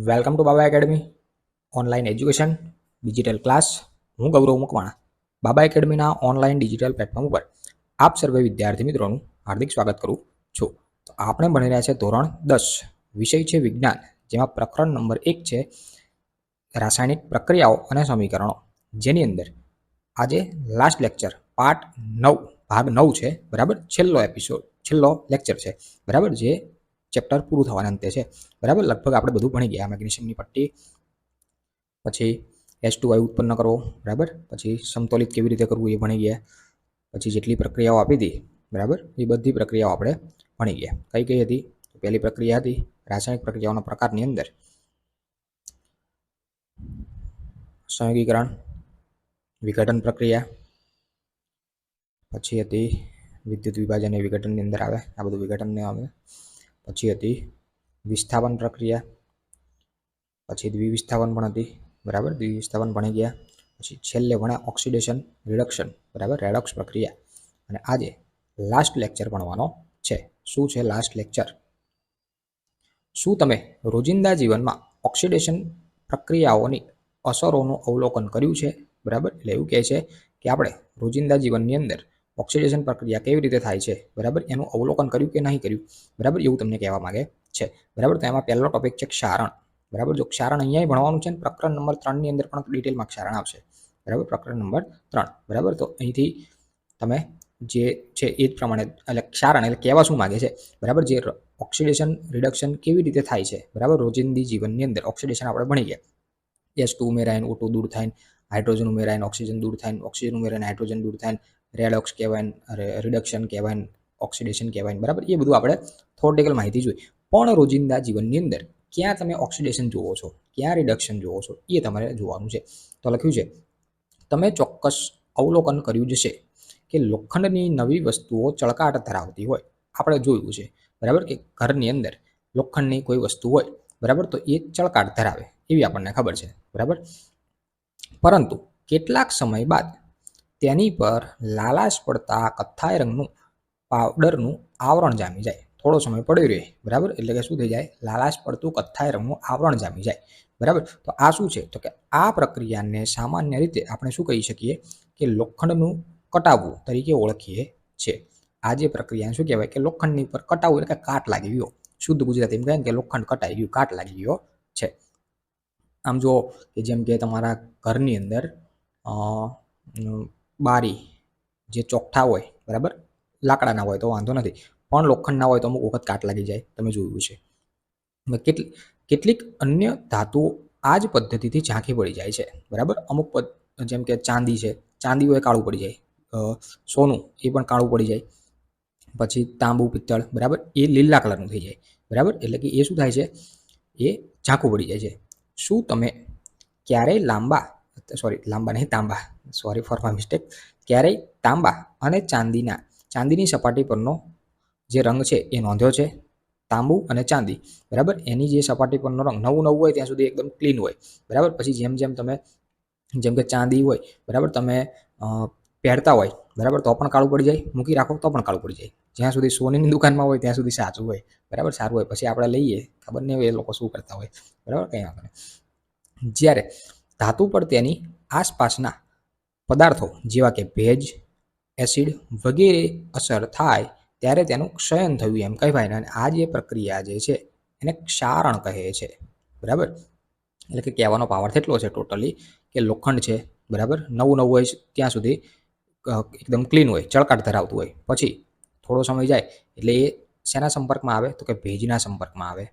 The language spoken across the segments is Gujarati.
Welcome to Baba academy online education digital class. હું ગૌરવ મકવાણા બાબા એકેડમીના ઓનલાઈન ડિજિટલ પ્લેટફોર્મ ઉપર આપ સર્વે વિદ્યાર્થી મિત્રોનું હાર્દિક સ્વાગત કરું છું. તો આપણે ભણી રહ્યા છે ધોરણ 10, વિષય છે વિજ્ઞાન, જેમાં પ્રકરણ નંબર 1 છે રાસાયણિક પ્રક્રિયાઓ અને સમીકરણો, જેની અંદર આજે લાસ્ટ લેક્ચર પાર્ટ 9 ભાગ 9 છે. બરાબર, છેલ્લો લેક્ચર છે. બરાબર, જે ચેપ્ટર પૂરું થવાના અંતે છે. બરાબર, લગભગ આપણે બધું ભણી ગયા. મેગ્નેશિયમની પટ્ટી, પછી H2O ઉત્પન્ન કરવો, બરાબર, પછી સમતોલિત કેવી રીતે કરવું એ ભણી ગયા. પછી જેટલી પ્રક્રિયાઓ આપી હતી, બરાબર, એ બધી પ્રક્રિયાઓ આપણે ભણી ગયા. કઈ કઈ હતી? પહેલી પ્રક્રિયા હતી રાસાયણિક પ્રક્રિયાઓના પ્રકારની અંદર સંયોગીકરણ, વિઘટન પ્રક્રિયા, પછી હતી વિદ્યુત વિભાજન એ વિઘટનની અંદર આવે, આ બધું વિઘટનને આવે. પછી હતી વિસ્થાપન પ્રક્રિયા, પછી દ્વિવિસ્થાપન પણ હતી. બરાબર, દ્વિવિસ્થાપન ભણી ગયા. પછી છેલ્લે ભણ્યા ઓક્સિડેશન રિડક્શન, બરાબર, રેડોક્સ પ્રક્રિયા. અને આજે લાસ્ટ લેક્ચર ભણવાનો છે. શું છે લાસ્ટ લેક્ચર? શું તમે રોજિંદા જીવનમાં ઓક્સિડેશન પ્રક્રિયાઓની અસરોનું અવલોકન કર્યું છે? બરાબર, એટલે એવું કહે છે કે આપણે રોજિંદા જીવનની અંદર ઓક્સિડેશન પ્રક્રિયા કેવી રીતે થાય છે, બરાબર, એનું અવલોકન કર્યું કે નહીં કર્યું, બરાબર, એવું તમને કહેવા માંગે છે. બરાબર, તો એમાં પહેલો ટોપિક છે ક્ષારણ. બરાબર, જો ક્ષારણ અહીંયા ભણવાનું છે ને પ્રકરણ નંબર 3 ની અંદર પણ ડિટેલમાં ક્ષારણ આવશે. બરાબર, પ્રકરણ નંબર 3. બરાબર, તો અહીંથી તમે જે છે એ જ પ્રમાણે, એટલે ક્ષારણ એટલે કહેવા શું માંગે છે, બરાબર, જે ઓક્સિડેશન રિડક્શન કેવી રીતે થાય છે, બરાબર, રોજિંદી જીવનની અંદર ઓક્સિડેશન આપણે ભણી ગયા. H2 ઉમેરાય, O2 દૂર થાય, હાઇડ્રોજન ઉમેરાય, ઓક્સિજન દૂર થાય, ઓક્સિજન ઉમેરાય, હાઇડ્રોજન દૂર થાય, રેડોક્સ કહેવાય, રિડક્શન કહેવાય, ઓક્સિડેશન કહેવાય. બરાબર, એ બધું આપણે થિયોરિટિકલ માહિતી જોઈ. પણ રોજિંદા જીવનની અંદર ક્યાં તમે ઓક્સિડેશન જુઓ છો, ક્યાં રિડક્શન જુઓ છો, એ તમારે જોવાનું છે. તો લખ્યું છે, તમે ચોક્કસ અવલોકન કર્યું જશે કે લોખંડની નવી વસ્તુઓ ચળકાટ ધરાવતી હોય. આપણે જોયું છે, બરાબર, કે ઘરની અંદર લોખંડની કોઈ વસ્તુ હોય, બરાબર, તો એ ચળકાટ ધરાવે એવી આપણને ખબર છે. બરાબર, પરંતુ કેટલાક સમય બાદ તેની પર લાલાશ પડતા કથ્થાઈ રંગનું પાવડરનું આવરણ જામી જાય. થોડો સમય પડ્યો રહે, બરાબર, એટલે કે શું થઈ જાય? લાલાશ પડતું કથ્થાઈ રંગનું આવરણ જામી જાય. બરાબર, તો આ શું છે? તો કે આ પ્રક્રિયાને સામાન્ય રીતે આપણે શું કહી શકીએ કે લોખંડનું કટાવવું તરીકે ઓળખીએ છીએ. આ જે પ્રક્રિયા શું કહેવાય કે લોખંડની પર કટાવવું એટલે કે કાટ લાગી ગયો. શુદ્ધ ગુજરાતીમાં કહે કે લોખંડ કટાઈ ગયું, કાટ લાગી ગયો છે. આમ જો કે જેમ કે તમારા ઘરની અંદર બારી જે ચોકઠા હોય, બરાબર, લાકડાના હોય તો વાંધો નથી, પણ લોખંડના હોય તો અમુક વખત કાટ લાગી જાય, તમે જોયું છે. કેટલીક અન્ય ધાતુઓ આ જ પદ્ધતિથી ઝાંખી પડી જાય છે. બરાબર, અમુક જેમ કે ચાંદી છે, ચાંદી હોય કાળું પડી જાય, સોનું એ પણ કાળું પડી જાય. પછી તાંબુ, પિત્તળ, બરાબર, એ લીલા કલરનું થઈ જાય. બરાબર, એટલે કે એ શું થાય છે? એ ઝાંખું પડી જાય છે. શું તમે ક્યારેય તાંબા, સોરી ફોર માય મિસ્ટેક, ક્યારેય તાંબા અને ચાંદીની સપાટી પરનો જે રંગ છે એ નોંધ્યો છે? તાંબુ અને ચાંદી, બરાબર, એની જે સપાટી પરનો રંગ નવું હોય ત્યાં સુધી એકદમ ક્લીન હોય. બરાબર, પછી જેમ કે ચાંદી હોય, બરાબર, તમે પહેરતા હોય, બરાબર, તો પણ કાળું પડી જાય, મૂકી રાખો તો પણ કાળું પડી જાય. જ્યાં સુધી સોનીની દુકાનમાં હોય ત્યાં સુધી સાચું હોય, બરાબર, સારું હોય. પછી આપણે લઈએ, ખબર નહીં હોય એ લોકો શું કરતા હોય, બરાબર, કંઈ વાંધો નહીં. જ્યારે ધાતુ પર તેની આસપાસના પદાર્થો જેવા કે ભેજ, એસિડ વગેરે અસર થાય ત્યારે તેનું ક્ષયન થયું એમ કહેવાય. અને આ જે પ્રક્રિયા જે છે એને ક્ષારણ કહે છે. બરાબર, એટલે કે કહેવાનો પાવર કેટલો છે ટોટલી કે લોખંડ છે, બરાબર, નવું હોય ત્યાં સુધી એકદમ ક્લીન હોય, ચળકાટ ધરાવતું હોય. પછી થોડો સમય જાય એટલે એ શેના સંપર્કમાં આવે? તો કે ભેજના સંપર્કમાં આવે,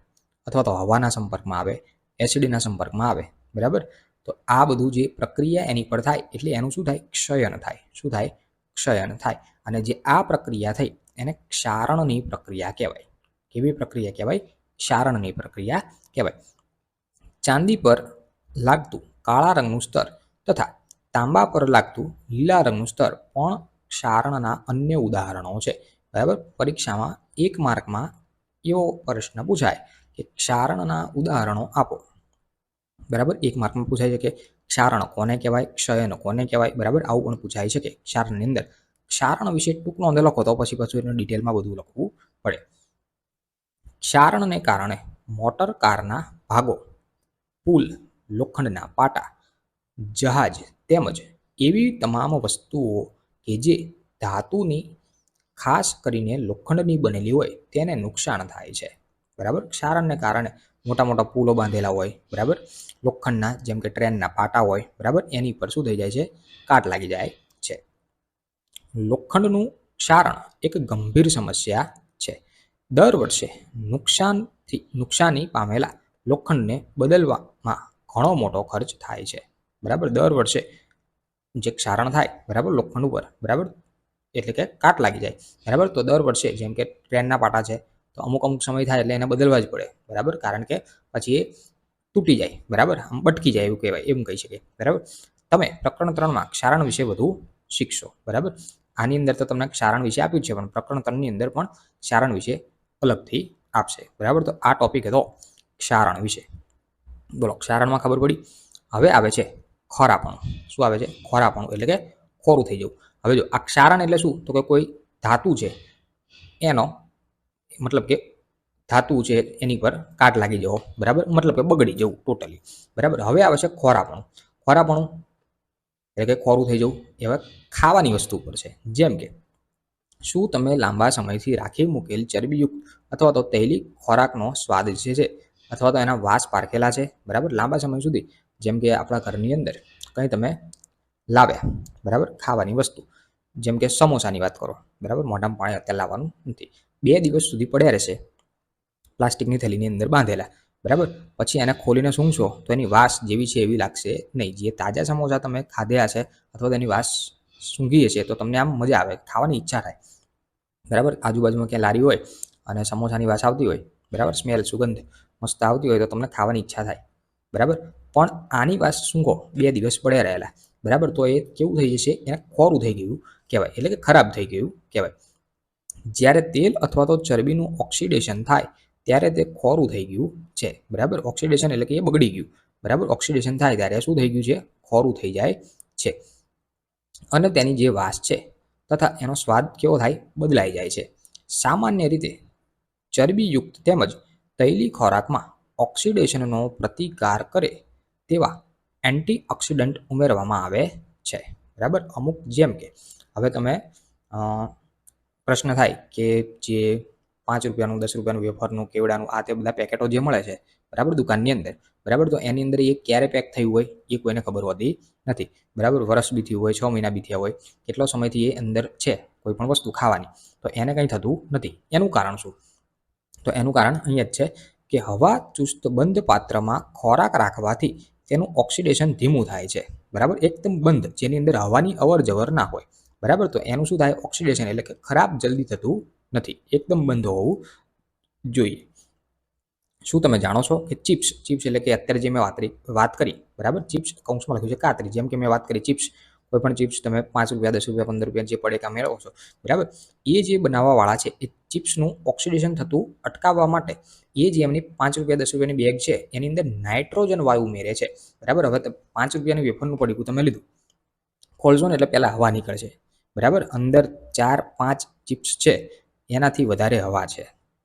અથવા તો હવાના સંપર્કમાં આવે, એસિડના સંપર્કમાં આવે. બરાબર, તો આ બધું જે પ્રક્રિયા એની પર થાય એટલે એનું શું થાય? ક્ષયન થાય. શું થાય? ક્ષયન થાય. અને જે આ પ્રક્રિયા થઈ એને ક્ષારણની પ્રક્રિયા કહેવાય. કેવી પ્રક્રિયા કહેવાય? ક્ષારણની પ્રક્રિયા કહેવાય. ચાંદી પર લાગતું કાળા રંગનું સ્તર તથા તાંબા પર લાગતું લીલા રંગનું સ્તર પણ ક્ષારણના અન્ય ઉદાહરણો છે. બરાબર, પરીક્ષામાં 1 માર્કમાં એવો પ્રશ્ન પૂછાય કે ક્ષારણના ઉદાહરણો આપો. બરાબર, 1 માર્કમાં પૂછાય છે કે ક્ષારણ કોને કહેવાય, ક્ષયન કોને કહેવાય. બરાબર, આવું પણ પૂછાય છે કે ક્ષારણની અંદર ક્ષારણ વિશે ટૂંક નોંધ લખો તો પછી એને ડિટેલમાં બધું લખવું પડે. ક્ષારણને કારણે મોટર કારના ભાગો પુલ, લોખંડના પાટા, જહાજ તેમજ એવી તમામ વસ્તુઓ કે જે ધાતુની ખાસ કરીને લોખંડની બનેલી હોય તેને નુકસાન થાય છે. બરાબર, ક્ષારણને કારણે મોટા મોટા પુલો બાંધેલા હોય, બરાબર, લોખંડના જેમ કે ટ્રેનના પાટા હોય, બરાબર, એની પર શું થઈ જાય છે? કાટ લાગી જાય છે. લોખંડનું ક્ષારણ એક ગંભીર સમસ્યા છે. દર વર્ષે નુકસાની પામેલા લોખંડને બદલવામાં ઘણો મોટો ખર્ચ થાય છે. બરાબર, દર વર્ષે જે ક્ષારણ થાય, બરાબર, લોખંડ ઉપર, બરાબર, એટલે કે કાટ લાગી જાય, બરાબર, તો દર વર્ષે જેમ કે ટ્રેનના પાટા છે તો અમુક સમય થાય એટલે એને બદલવા જ પડે, બરાબર, કારણ કે પછી એ તૂટી જાય, બરાબર, આમ બટકી જાય એવું કહેવાય, એમ કહી શકીએ. બરાબર, તમે પ્રકરણ 3માં ક્ષારણ વિશે વધુ શીખશો. બરાબર, આની અંદર તો તમને ક્ષારણ વિશે આપ્યું છે, પણ પ્રકરણ 3ની અંદર પણ ક્ષારણ વિશે અલગથી આપશે. બરાબર, તો આ ટોપિક હતો ક્ષારણ વિશે. બોલો, ક્ષારણમાં ખબર પડી. હવે આવે છે ખોરાપણું. શું આવે છે? ખોરાપણું એટલે કે ખોરું થઈ જવું. હવે જો આ ક્ષારણ એટલે શું? તો કે કોઈ ધાતુ છે એનો મતલબ કે ધાતુ છે એની પર કાટ લાગી જવો, બરાબર, મતલબ કે બગડી જવું ટોટલી. બરાબર, હવે આવે છે ખોરાપણું. ખોરાપણું એટલે કે ખોરું થઈ જવું એવા ખાવાની વસ્તુ પર છે. જેમ કે શું તમે લાંબા સમયથી રાખી મૂકેલ ચરબીયુક્ત અથવા તો તૈલી ખોરાકનો સ્વાદ જે છે અથવા તો એના વાસ પારખેલા છે, બરાબર, લાંબા સમય સુધી, જેમ કે આપણા ઘરની અંદર કંઈ તમે લાવ્યા, બરાબર, ખાવાની વસ્તુ, જેમ કે સમોસાની વાત કરો, બરાબર, મોઢામાં પાણી અત્યારે લાવવાનું નથી, 2 દિવસ સુધી પડ્યા રહેશે પ્લાસ્ટિકની થેલીની અંદર બાંધેલા, બરાબર, પછી એને ખોલીને સૂંઘશો તો એની વાસ જેવી છે એવી લાગશે નહીં. જે તાજા સમોસા તમે ખાધ્યા છે અથવા તેની વાસ સૂંઘીએ છે તો તમને આમ મજા આવે, ખાવાની ઈચ્છા થાય, બરાબર. આજુબાજુમાં ક્યાં લારી હોય અને સમોસાની વાસ આવતી હોય, બરાબર, સ્મેલ, સુગંધ મસ્ત આવતી હોય તો તમને ખાવાની ઈચ્છા થાય, બરાબર. પણ આની વાસ સૂંઘો 2 દિવસ પડ્યા રહેલા, બરાબર, તો એ કેવું થઈ જશે? એને ખોરું થઈ ગયું કહેવાય, એટલે કે ખરાબ થઈ ગયું કહેવાય. જ્યારે તેલ અથવા તો ચરબીનું ઓક્સિડેશન થાય ત્યારે તે ખોરું થઈ ગયું છે, બરાબર. ઓક્સિડેશન એટલે કે એ બગડી ગયું, બરાબર. ઓક્સિડેશન થાય ત્યારે શું થઈ ગયું છે? ખોરું થઈ જાય છે. અને તેની જે વાસ છે તથા એનો સ્વાદ કેવો થાય? બદલાઈ જાય છે. સામાન્ય રીતે ચરબીયુક્ત તેમજ તૈલી ખોરાકમાં ઓક્સિડેશનનો પ્રતિકાર કરે તેવા એન્ટીઓક્સિડન્ટ ઉમેરવામાં આવે છે, બરાબર. અમુક જેમ કે હવે તમે પ્રશ્ન થાય કે જે 5 રૂપિયાનું, 10 રૂપિયાનું વેફરનું, કેવડાનું, આ તે બધા પેકેટો જે મળે છે, બરાબર, દુકાનની અંદર, બરાબર, તો એની અંદર એ ક્યારે પેક થયું હોય એ કોઈને ખબર હોતી નથી, બરાબર. વર્ષ બી થયું હોય, 6 મહિના બી થયા હોય, કેટલો સમયથી એ અંદર છે કોઈ પણ વસ્તુ ખાવાની, તો એને કંઈ થતું નથી. એનું કારણ શું? તો એનું કારણ અહીંયા જ છે કે હવા ચુસ્ત બંધ પાત્રમાં ખોરાક રાખવાથી તેનું ઓક્સિડેશન ધીમું થાય છે, બરાબર. એકદમ બંધ, જેની અંદર હવાની અવર જવર ના હોય, બરાબર, તો એનું શું થાય? ઓક્સિડેશન એટલે કે ખરાબ જલ્દી થતું નથી, એકદમ બંધ હોવું જોઈએ. શું તમે જાણો છો કે ચિપ્સ એટલે કે અત્યારે જે મેં વાત કરી, બરાબર, ચિપ્સ કૌંસમાં લખ્યું છે કાતરી, જેમ કે મેં વાત કરી ચિપ્સ, કોઈ પણ ચિપ્સ તમે 5 રૂપિયા, 10 રૂપિયા, 15 રૂપિયા જે પડેકા મેળવો છો, બરાબર, એ જે બનાવવાવાળા છે એ ચિપ્સનું ઓક્સિડેશન થતું અટકાવવા માટે એ જે એમની 5 રૂપિયા, 10 રૂપિયાની બેગ છે એની અંદર નાઇટ્રોજન વાયુ ઉમેરે છે, બરાબર. હવે 5 રૂપિયાની વેફરનું પડીકું તમે લીધું, ખોલશો ને એટલે પહેલાં હવા નીકળશે, બરાબર. અંદર 4-5 ચિપ્સ છે એનાથી વધારે હવા છે,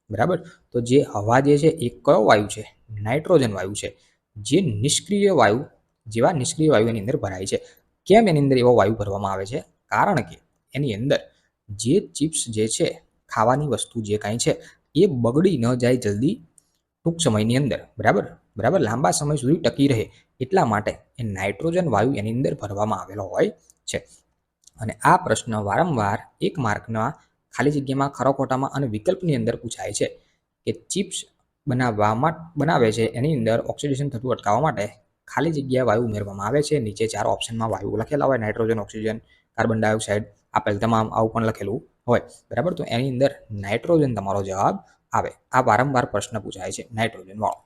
બરાબર. તો જે હવા જે છે એ કયો વાયુ છે? નાઇટ્રોજન વાયુ છે, જે નિષ્ક્રિય વાયુ જેવા નિષ્ક્રિય વાયુ એની અંદર ભરાય છે. કેમ એની અંદર એવો વાયુ ભરવામાં આવે છે? કારણ કે એની અંદર જે ચિપ્સ જે છે, ખાવાની વસ્તુ જે કાંઈ છે એ બગડી ન જાય જલ્દી ટૂંક સમયની અંદર, બરાબર, લાંબા સમય સુધી ટકી રહે એટલા માટે એ નાઇટ્રોજન વાયુ એની અંદર ભરવામાં આવેલો હોય છે. અને આ પ્રશ્ન વારંવાર 1 માર્કના ખાલી જગ્યામાં, ખરો ખોટામાં અને વિકલ્પની અંદર પૂછાય છે કે ચિપ્સ બનાવે છે એની અંદર ઓક્સિડેશન થતું અટકાવવા માટે ખાલી જગ્યા વાયુ ઉમેરવામાં આવે છે. નીચે 4 ઓપ્શનમાં વાયુ લખેલા હોય, નાઇટ્રોજન, ઓક્સિજન, કાર્બન ડાયોક્સાઇડ, આપેલ તમામ આવું પણ લખેલું હોય, બરાબર. તો એની અંદર નાઇટ્રોજન તમારો જવાબ આવે. આ વારંવાર પ્રશ્ન પૂછાય છે નાઇટ્રોજન વાળો,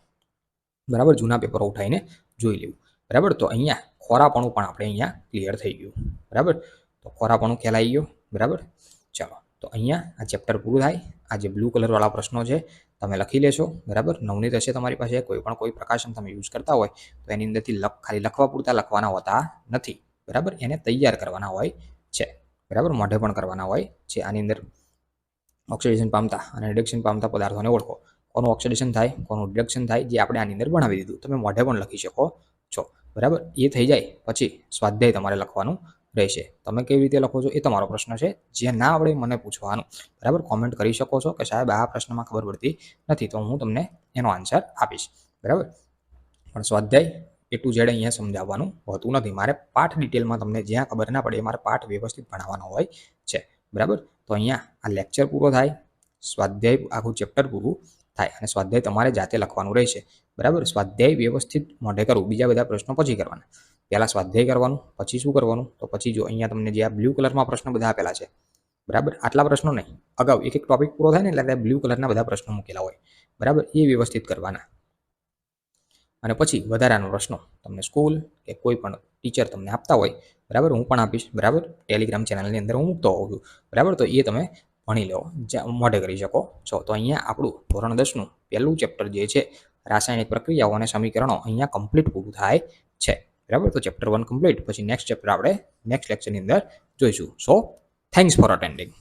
બરાબર. જૂના પેપરો ઉઠાવીને જોઈ લેવું, બરાબર. તો અહીંયા ખોરાપણું પણ આપણે અહીંયા ક્લિયર થઈ ગયું, બરાબર. તો ખોરાપણું ખ્યાલ આવી ગયો, બરાબર. ચાલો, તો અહીંયા આ ચેપ્ટર પૂરું થાય. આ જે બ્લુ કલરવાળા પ્રશ્નો છે તમે લખી લેશો, બરાબર. નવનીત હશે તમારી પાસે, કોઈ પ્રકાશન તમે યુઝ કરતા હોય તો એની અંદરથી ખાલી લખવા પૂરતા લખવાના હોતા નથી, બરાબર. એને તૈયાર કરવાના હોય છે, બરાબર. મોઢે પણ કરવાના હોય છે. આની અંદર ઓક્સિડેશન પામતા અને રિડક્શન પામતા પદાર્થોને ઓળખો, કોનું ઓક્સિડેશન થાય, કોનું રિડક્શન થાય, જે આપણે આની અંદર ભણાવી દીધું. તમે મોઢે પણ લખી શકો છો, બરાબર. એ થઈ જાય પછી સ્વાધ્યાય તમારે લખવાનું રહેશે. તમે કેવી રીતે લખો છો એ તમારો પ્રશ્ન છે. જે ના આવડે મને પૂછવાનું, બરાબર. કોમેન્ટ કરી શકો છો કે સાહેબ આ પ્રશ્નમાં ખબર પડતી નથી, તો હું તમને એનો આન્સર આપીશ, બરાબર. પણ સ્વાધ્યાય એ ટુ ઝેડ અહીંયા સમજાવવાનું હોતું નથી. મારે પાઠ ડિટેલમાં તમને જ્યાં ખબર ના પડે મારે પાઠ વ્યવસ્થિત ભણાવવાનો હોય છે, બરાબર. તો અહીંયા આ લેક્ચર પૂરો થાય, સ્વાધ્યાય આખું ચેપ્ટર પૂરું થાય અને સ્વાધ્યાય તમારે જાતે લખવાનું રહેશે, બરાબર. સ્વાધ્યાય વ્યવસ્થિત મોઢે કરવું, બીજા બધા પ્રશ્નો પછી કરવાના. પહેલાં સ્વાધ્યાય કરવાનું, પછી શું કરવાનું, તો પછી જો અહીંયા તમને જે આ બ્લુ કલરમાં પ્રશ્નો બધા આપેલા છે, બરાબર. આટલા પ્રશ્નો નહીં, અગાઉ એક ટોપિક પૂરો થાય ને એટલે બ્લુ કલરના બધા પ્રશ્નો મૂકેલા હોય, બરાબર. એ વ્યવસ્થિત કરવાના. અને પછી વધારાનો પ્રશ્નો તમને સ્કૂલ કે કોઈ પણ ટીચર તમને આપતા હોય, બરાબર, હું પણ આપીશ, બરાબર. ટેલિગ્રામ ચેનલની અંદર હું મૂકતો હોઉં છું, બરાબર. તો એ તમે ભણી લો, મોઢે કરી શકો છો. તો અહીંયા આપણું ધોરણ 10નું પહેલું ચેપ્ટર જે છે રાસાયણિક પ્રક્રિયાઓ અને સમીકરણો અહીંયા કમ્પ્લીટ પૂરું થાય છે, બરાબર. તો ચેપ્ટર 1 કમ્પ્લીટ. પછી નેક્સ્ટ ચેપ્ટર આપણે નેક્સ્ટ લેક્ચરની અંદર જોઈશું. સો થેન્ક્સ ફોર અટેન્ડિંગ.